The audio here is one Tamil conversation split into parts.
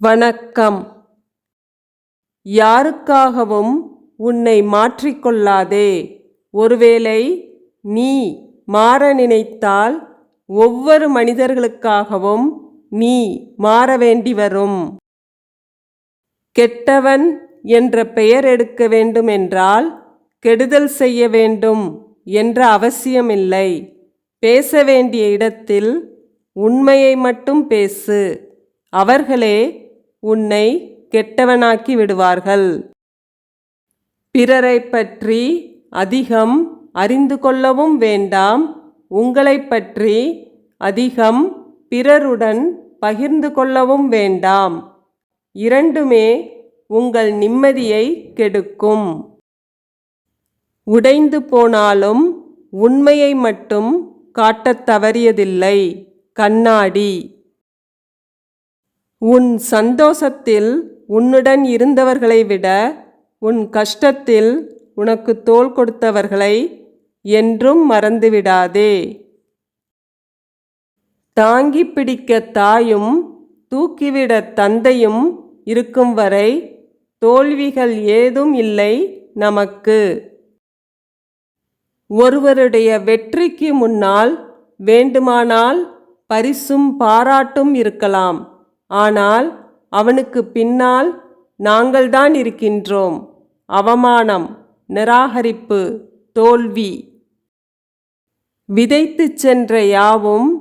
வணக்கம். யாருக்காகவும் உன்னை மாற்றிக்கொள்ளாதே. ஒருவேளை நீ மாற நினைத்தால் ஒவ்வொரு மனிதர்களுக்காகவும் நீ மாற வேண்டி வரும். கெட்டவன் என்ற பெயர் எடுக்க வேண்டும் என்றால் கெடுதல் செய்ய வேண்டும் என்ற அவசியமில்லை. பேச வேண்டிய இடத்தில் உண்மையை மட்டும் பேசு. அவர்களே உன்னை கெட்டவனாக்கி விடுவார்கள். பிறரை பற்றி அதிகம் அறிந்து கொள்ளவும் வேண்டாம். உங்களை பற்றி அதிகம் பிறருடன் பகிர்ந்து கொள்ளவும் வேண்டாம். இரண்டுமே உங்கள் நிம்மதியை கெடுக்கும். உடைந்து போனாலும் உண்மையை மட்டும் காட்டத் தவறியதில்லை கண்ணாடி. உன் சந்தோஷத்தில் உன்னுடன் இருந்தவர்களை விட உன் கஷ்டத்தில் உனக்கு தோள் கொடுத்தவர்களை என்றும் மறந்துவிடாதே. தாங்கி பிடிக்க தாயும் தூக்கிவிட தந்தையும் இருக்கும் வரை தோல்விகள் ஏதும் இல்லை நமக்கு. ஒருவருடைய வெற்றிக்கு முன்னால் வேண்டுமானால் பரிசும் பாராட்டும் இருக்கலாம். ஆனால் அவனுக்கு பின்னால் நாங்கள்தான் இருக்கின்றோம். அவமானம், நிராகரிப்பு, தோல்வி. விதைத்து சென்ற யாவும்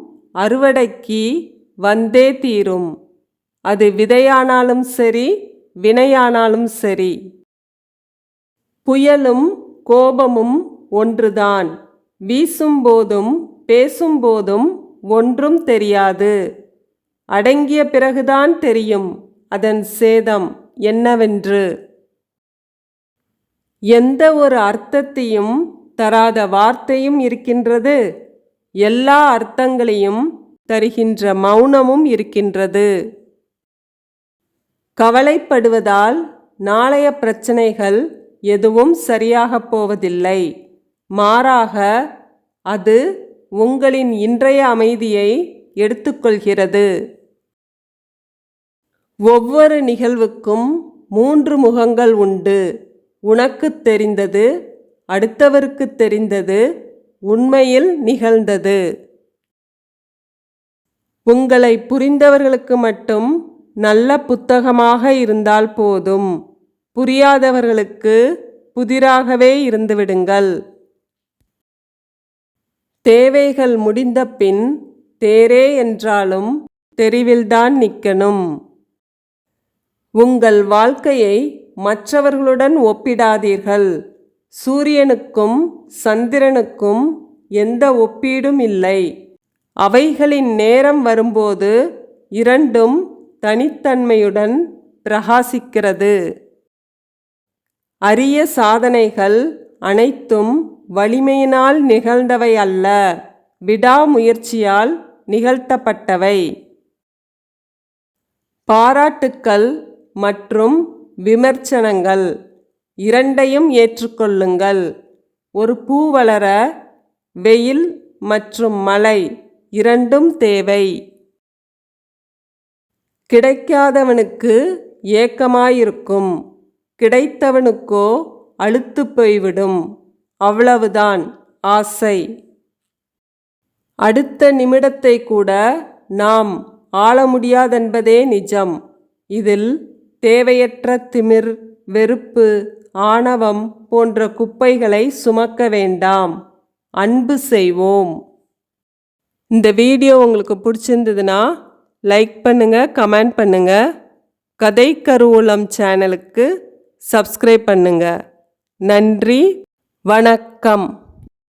அறுவடைக்கு வந்தே தீரும். அது விதையானாலும் சரி, வினையானாலும் சரி. புயலும் கோபமும் ஒன்றுதான். வீசும்போதும் பேசும்போதும் ஒன்றும் தெரியாது. அடங்கிய பிறகுதான் தெரியும் அதன் சேதம் என்னவென்று. எந்த ஒரு அர்த்தத்தையும் தராத வார்த்தையும் இருக்கின்றது. எல்லா அர்த்தங்களையும் தருகின்ற மௌனமும் இருக்கின்றது. கவலைப்படுவதால் நாளைய பிரச்சனைகள் எதுவும் சரியாகப் போவதில்லை. மாறாக அது உங்களின் இன்றைய அமைதியை எடுத்துக்கொள்கிறது. ஒவ்வொரு நிகழ்வுக்கும் 3 முகங்கள் உண்டு. உனக்கு தெரிந்தது, அடுத்தவருக்கு தெரிந்தது, உண்மையில் நிகழ்ந்தது. உங்களை புரிந்தவர்களுக்கு மட்டும் நல்ல புத்தகமாக இருந்தால் போதும். புரியாதவர்களுக்கு புதிராகவே இருந்துவிடுங்கள். தேவைகள் முடிந்த பின் தேரே என்றாலும் தெருவில்தான் நிற்கணும். உங்கள் வாழ்க்கையை மற்றவர்களுடன் ஒப்பிடாதீர்கள். சூரியனுக்கும் சந்திரனுக்கும் எந்த ஒப்பீடும் இல்லை. அவைகளின் நேரம் வரும்போது இரண்டும் தனித்தன்மையுடன் பிரகாசிக்கிறது. அரிய சாதனைகள் அனைத்தும் வலிமையினால் நிகழ்ந்தவை அல்ல, விடாமுயற்சியால் நிகழ்த்தப்பட்டவை. பாராட்டுக்கள் மற்றும் விமர்சனங்கள் இரண்டையும் ஏற்றுக்கொள்ளுங்கள். ஒரு பூ வளர வெயில் மற்றும் மழை இரண்டும் தேவை. கிடைக்காதவனுக்கு ஏக்கமாயிருக்கும், கிடைத்தவனுக்கோ அலுத்து போய்விடும். அவ்வளவுதான் ஆசை. அடுத்த நிமிடத்தை கூட நாம் ஆள முடியாதென்பதே நிஜம். இதில் தேவையற்ற திமிர், வெறுப்பு, ஆணவம் போன்ற குப்பைகளை சுமக்க வேண்டாம். அன்பு செய்வோம். இந்த வீடியோ உங்களுக்கு பிடிச்சிருந்ததுன்னா லைக் பண்ணுங்க, கமெண்ட் பண்ணுங்க. கதை கருவூலம் சேனலுக்கு சப்ஸ்கிரைப் பண்ணுங்க. நன்றி, வணக்கம்.